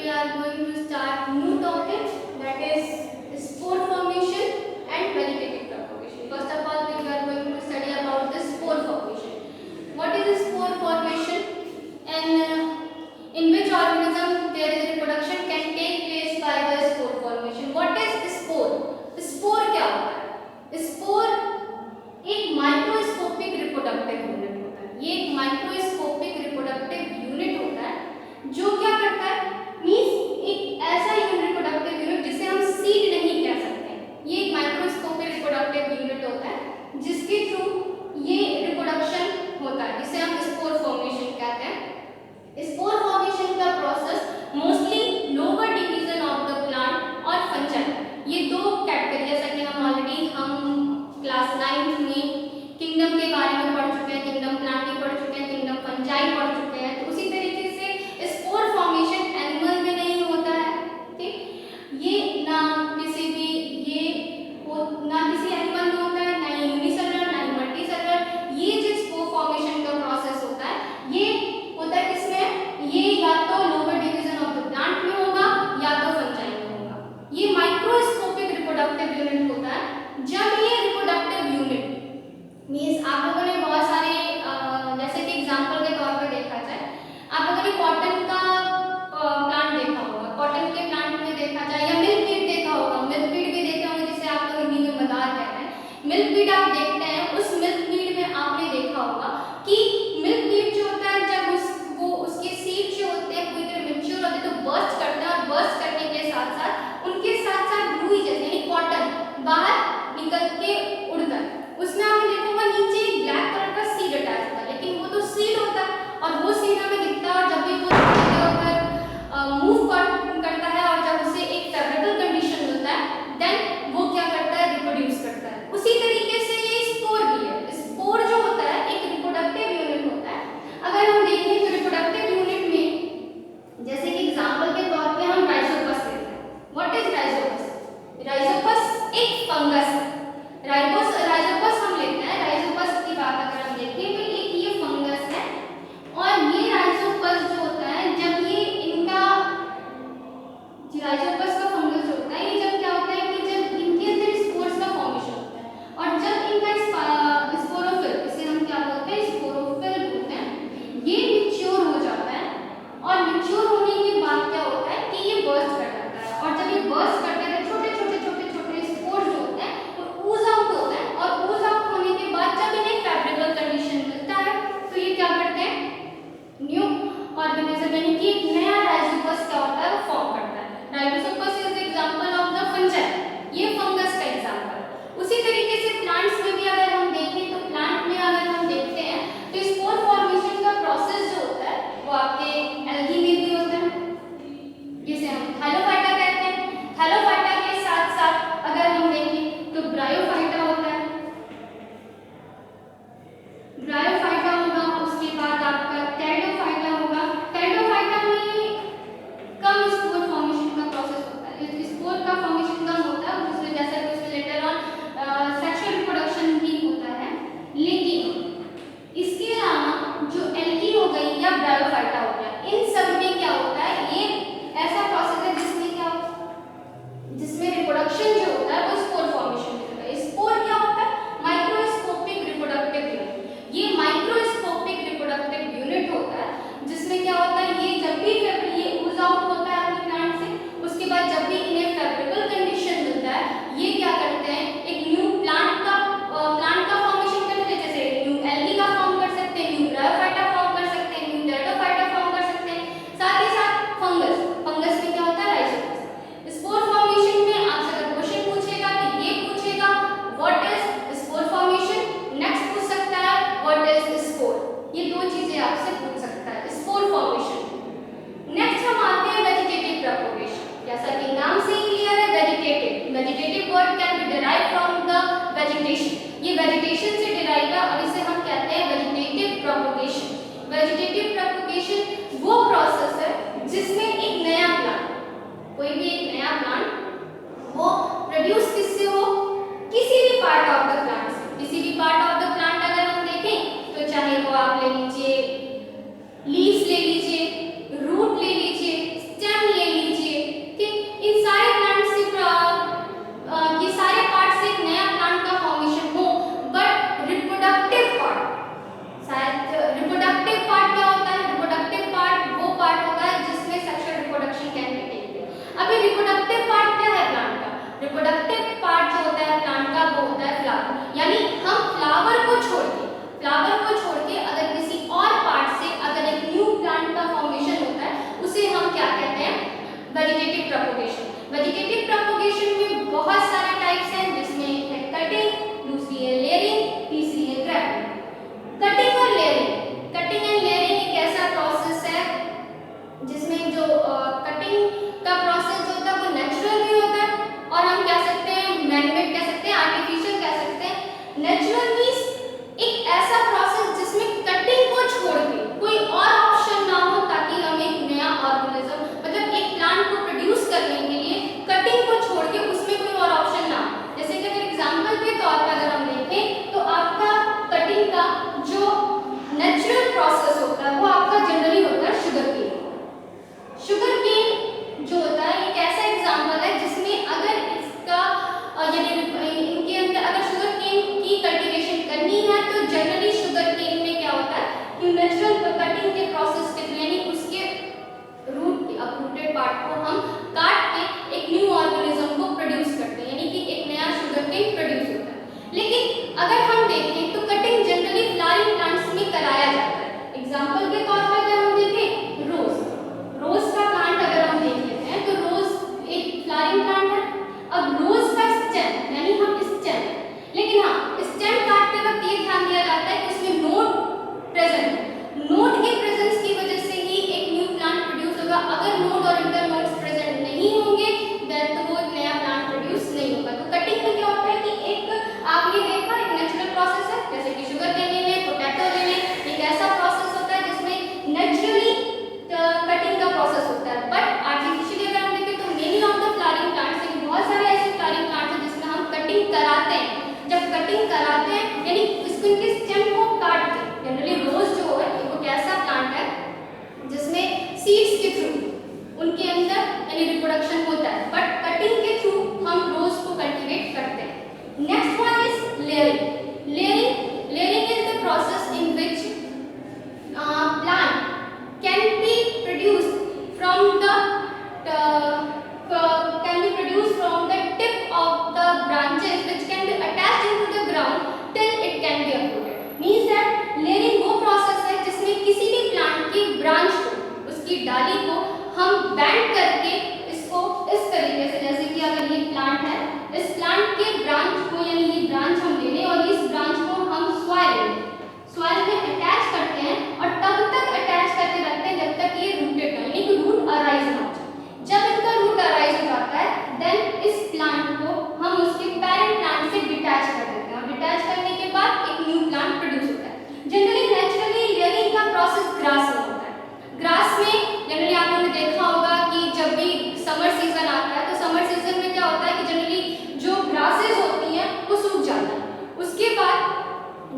we are going to start new topic, that is spore formation and vegetative propagation. First of all, we are going to study about the spore formation. What is spore formation, and in which organism there is reproduction can take place by the spore formation. What is spore? Spore क्या होता है? Spore एक microscopic reproductive unit होता है। ये एक microscopic reproductive unit होता है जो क्या करता है, मींस एक ऐसा रिप्रोडक्टिव यूनिट जिसे हम सीड नहीं कह सकते। ये एक माइक्रोस्कोपिक रिप्रोडक्टिव यूनिट होता है जिसके थ्रू ये रिप्रोडक्शन होता है, जिसे हम स्पोर फॉर्मेशन कहते हैं। स्पोर फॉर्मेशन का process mostly lower division of the plant और फंजाई, ये दो कैटेगरी, जैसा कि हम ऑलरेडी क्लास 9 में किंगडम के बारे में पढ़ चुके हैं, किंगडम प्लांट भी पढ़ चुके हैं, किंगडम फंजाई पढ़ चुके हैं। तो उसी तरीके से स्पोर फॉर्मेशन एनिमल में नहीं होता है, ठीक। ये ना किसी एनिमल में होता है, ना ही यूनिसेलुलर ना ही मल्टीसेलुलर। ये जो स्पोर फॉर्मेशन का प्रोसेस होता है ये होता है किसमें, ये या तो lower division of the plant में होगा या तो फंजाई में होगा। ये माइक्रोस्कोपिक रिप्रोडक्टिव यूनिट होता है। जब ये रिप्रोडक्टिव यूनिट मींस आप लोगों ने बहुत सारे जैसे कि एग्जांपल के तौर पे देखा जाए, आप लोगों ने कॉटन का प्लांट देखा होगा, कॉटन के प्लांट में देखा जाए या मिल्कवीड देखा होगा, मिल्कवीड भी देखे होंगे जिसे आप लोग हिंदी में मदार कहते हैं। मिल्कवीड आप देखते हैं, उस मिल्कवीड में आपने देखा होगा कि मिल्कवीड जो होता है जब उसके सीड जो होते हैं पूरी तरह मैच्योर होते हैं तो बर्स्ट करते हैं, और बर्स्ट करने के साथ साथ उनके साथ साथ रुई जैसे यानी कॉटन बाहर निकल के उड़ता है। उसमें आपने देखा होगा नीचे एक ब्लैक कलर का सीड अटैच होता है, लेकिन वो तो सीड होता है और वो सीड हमें दिखता है, और जब भी वो मूव करता है और जब उसे एक फेवरेबल कंडीशन मिलता है देन वो क्या करता है, रिप्रोड्यूस करता है। उसी तरीके से ये सीड्स के थ्रू उनके अंदर यानी रिप्रोडक्शन होता है, बट कटिंग के थ्रू हम रोज को कल्टीवेट करते हैं। Next one is layering. Layering is the process in which plant can be produced from the tip of the branches which can be attached into the ground till it can be uprooted. Means that layering वो process है जिसमें किसी भी plant की branch को, उसकी डाली को हम bend करके इसको इस तरीके से, जैसे कि अगर ये plant है, इस plant के branch को यानी ये branch हम ले लें और इस branch को हम soil में अटैच करते हैं और तब तक अटैच करके रखते हैं जब तक ये रूटेड ना, यानी कि रूट अराइज ना हो जाए। जब इनका रूट अराइज हो जाता है देन इस प्लांट को हम उसके पेरेंट प्लांट से डिटैच कर देते हैं और डिटैच करने के बाद एक न्यू प्लांट प्रोड्यूस होता है। जनरली नेचुरली लेयरिंग का प्रोसेस ग्रास में होता है। ग्रास में जनरली आप लोगों ने देखा होगा कि जब भी समर सीजन आता है तो समर सीजन में क्या होता है कि जनरली जो ग्रासेस होती हैं वो सूख जाता है। उसके बाद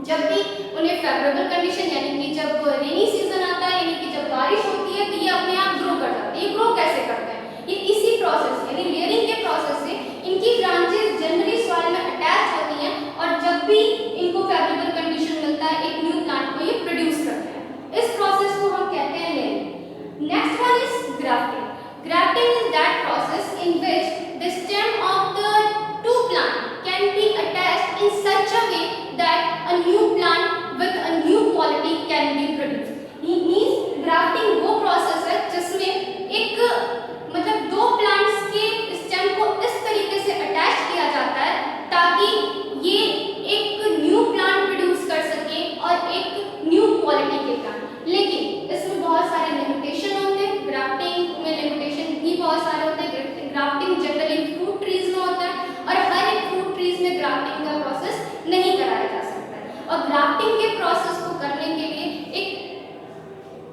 जब भी उन्हें फेवरेबल कंडीशन यानी कि जब रेनी सीजन आता है, यानी कि जब बारिश होती है, तो ये अपने आप ग्रो कर जाते हैं। ये ग्रो कैसे करते हैं? ये इसी प्रोसेस यानी लेयरिंग के प्रोसेस से इनकी ब्रांचेस जनरली सॉइल में अटैच होती हैं और जब भी इनको फेवरेबल कंडीशन मिलता है एक न्यू प्लांट को ये प्रोड्यूस करते हैं। इस प्रोसेस को हम कहते हैं layering. Next one is grafting. Grafting is that process in which the stem of the two plant can be attached in such a way that a new plant with a new quality can be produced. Means grafting वो process है जिसमें एक मतलब दो plants के stem को इस तरीके से attach किया जाता है ताकि ये एक new plant produce कर सके और एक new quality के plant। लेकिन इसमें बहुत सारे limitation होते हैं। grafting में limitation भी बहुत सारे होते हैं। grafting जनरली fruit trees में होता है और हर एक फ्रूट ट्रीज में ग्राफ्टिंग का प्रोसेस नहीं कराया जा सकता है। और ग्राफ्टिंग के प्रोसेस को करने के लिए एक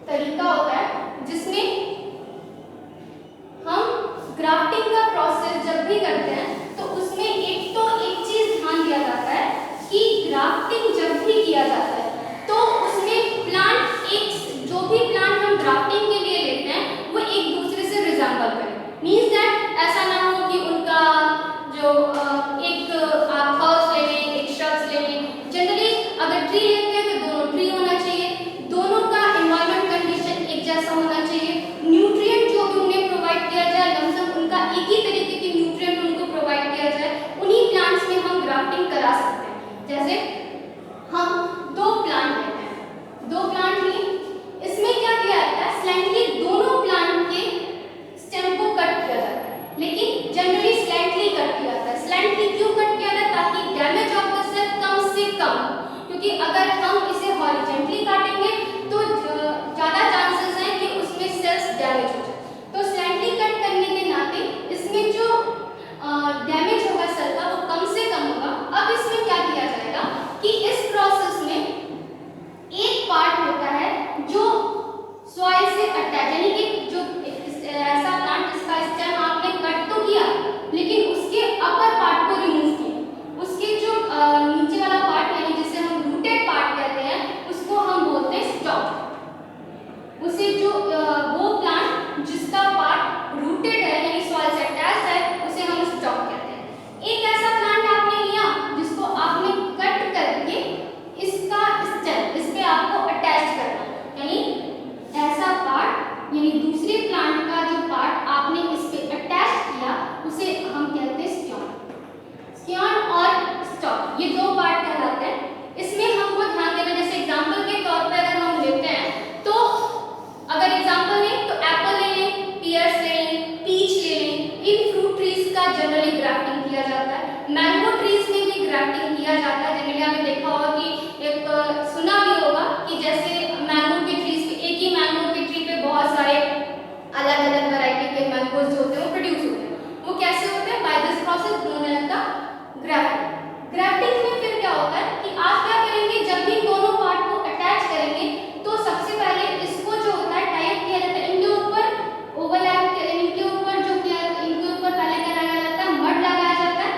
तरीका होता है जिसमें हम ग्राफ्टिंग का प्रोसेस जब भी करते हैं तो उसमें एक चीज ध्यान दिया जाता है कि ग्राफ्टिंग जब भी किया जाता है तो उसमें प्लांट जो भी प्लांट हम ग्राफ्टिंग के लिए लेते हैं वो एक दूसरे से रिजेंबल करें। मींस दैट ऐसा ना हो कि उनका जो एक आप हर्ब्स ले लें, एक श्रब्स ले लें। जनरली अगर ट्री लेते हैं तो दोनों ट्री होना चाहिए, दोनों का एनवायरमेंट कंडीशन एक जैसा होना चाहिए, न्यूट्रिएंट जो भी उन्हें प्रोवाइड किया जाए लमसम उनका एक ही तरीके के न्यूट्रिएंट उनको प्रोवाइड किया जाए। उन्हीं प्लांट्स में हम ग्राफ्टिंग करा सकते हैं। जैसे हम दो प्लांट लेते हैं, दो प्लांट लिए, इसमें क्या किया जाता है स्लाइटली दोनों प्लांट के स्टेम को कट किया जाता है, लेकिन जनरली स्लाइटली कट किया जाता है। स्लाइटली क्यों कट किया जाता है? ताकि डैमेज ऑफ द सेल कम से कम, क्योंकि अगर हम इसे हॉरिजॉन्टली काटेंगे तो ज्यादा चांसेस हैं कि उसमें सेल्स डैमेज हो जाए। तो स्लाइटली कट करने के नाते इसमें जो डैमेज होगा सेल का वो कम से कम होगा। अब इसमें क्या किया जाएगा कि इस प्रोसेस में एक पार्ट होता है जो सॉइल से अटैच, यानी कि जो ऐसा प्लांट जिसका स्टेम आपने कट तो किया लेकिन उसके अपर पार्ट को रिमूव किया, उसके जो नीचे वाला पार्ट यानी जिसे हम रूटेड पार्ट कहते हैं उसको हम बोलते हैं स्टॉक। उसे जो वो प्लांट जिसका पार्ट रूटेड है यानी सॉइल से अटैच्ड है उसे हम स्टॉक कहते हैं। एक ऐसा प्लांट आपने लिया जिसको आपने कट करके इसका स्टेम इस पे आपको अटैच करना, यानी ऐसा पार्ट यानी दूसरे प्लांट का जो पार्ट आपने इस पे अटैच किया उसे हम कहते हैं स्क्योन और स्टॉक। ये दो पार्ट कहलाते हैं। इसमें हमको ध्यान देना, जैसे एग्जांपल के तौर पे अगर हम लेते हैं तो अगर एग्जांपल लें तो एप्पल ले लें, पियर्स ले लें, पीच ले लें। इन फ्रूट ट्रीज का जनरली ग्राफ्टिंग किया जाता है। मैंगो ट्रीज में भी ग्राफ्टिंग किया जाता है। जनरली आपने देखा होगा कि एक सुना भी होगा कि जैसे मैंगो के ट्रीज पे एक ही मैंगो के ट्री पे बहुत सारे अलग अलग वैरायटी के मैंगोज जो होते हैं वो प्रोड्यूस होते हैं। वो कैसे होते हैं? By this process known as the grafting. Grafting में फिर क्या होता है कि आप क्या करेंगे, जब भी दोनों पार्ट को अटैच करेंगे तो सबसे पहले इसको जो होता है टाइप किया जाता है, इनके ऊपर ओवरलैप इनके ऊपर जो किया इनके ऊपर पहले क्या लगाया जाता है, मड लगाया जाता है।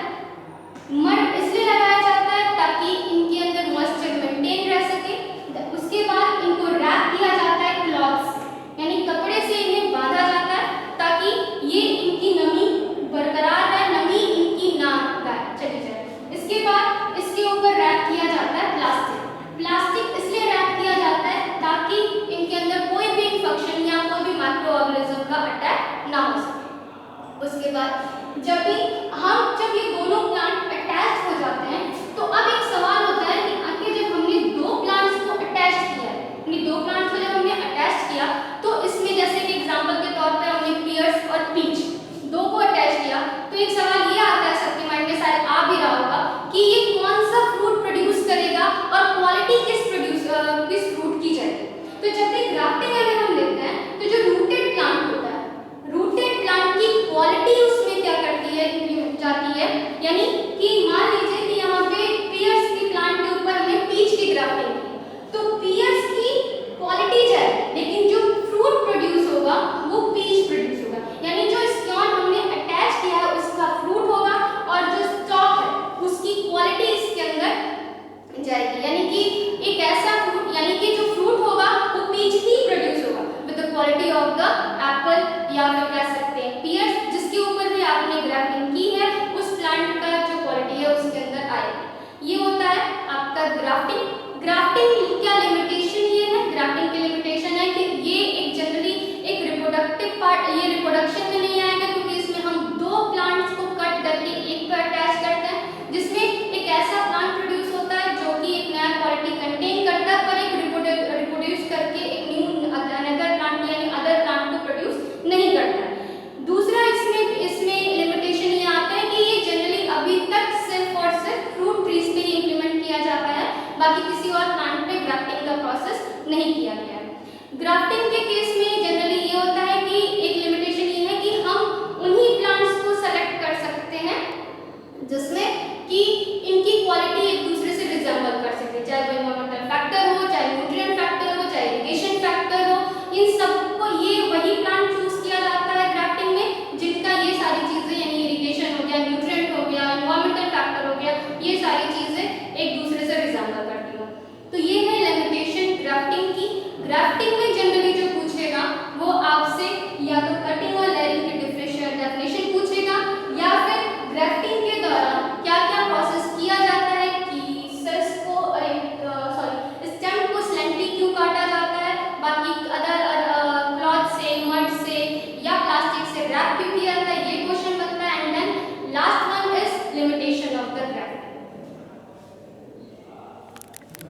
मड इसलिए लगाया जाता है ताकि इनके अंदर मॉइस्चर मेंटेन रह सके। उसके बाद इनको रैप किया जाता है क्लॉथ्स यानी कपड़े से ना हो सके। उसके बाद जब ये दोनों प्लांट अटैच हो जाते हैं तो अब एक सवाल होता है कि आखिर जब हमने दो प्लांट्स को अटैच किया है, दो प्लांट्स को जब हमने अटैच किया तो इसमें जैसे कि एग्जांपल के तौर पे हमने पियर्स और पीच दो को अटैच किया, तो एक सवाल ये आता है सबके माइंड में, शायद आ भी रहा होगा कि ये कौन सा फ्रूट प्रोड्यूस करेगा और क्वालिटी किस फ्रूट की जाएगी। तो जब भी ग्राफ्टिंग अगर हम लेते हैं तो जो रूटेड प्लांट होता है, रूटेड प्लांट की क्वालिटी उसमें क्या करती है, जाती है। यानी कि मान लीजिए कि यहाँ पे पियर्स की प्लांट के ऊपर हमने पीच की ग्राफ्टिंग की, तो पियर्स की क्वालिटी जाएगी लेकिन जो फ्रूट प्रोड्यूस होगा वो पीच प्रोड्यूस होगा। यानी जो स्टॉक हमने अटैच किया है उसका फ्रूट होगा और जो स्टॉक है उसकी क्वालिटी इसके अंदर जाएगी। यानी कि एक ऐसा फ्रूट, यानी कि जो फ्रूट होगा वो पीच ही प्रोड्यूस होगा with the quality of the Apple, या फिर कह सकते हैं पियर्स, जिसके ऊपर भी आपने ग्राफ्टिंग की है उस प्लांट का जो क्वालिटी है उसके अंदर आएगी। ये होता है आपका ग्राफ्टिंग। ग्राफ्टिंग क्या लिमिटेशन ये है, ग्राफ्टिंग की लिमिटेशन है कि ये एक जनरली एक रिप्रोडक्टिव पार्ट, ये रिप्रोडक्शन में नहीं आएगा क्योंकि इसमें हम दो प्लांट्स को कट करके एक पे अटैच करते हैं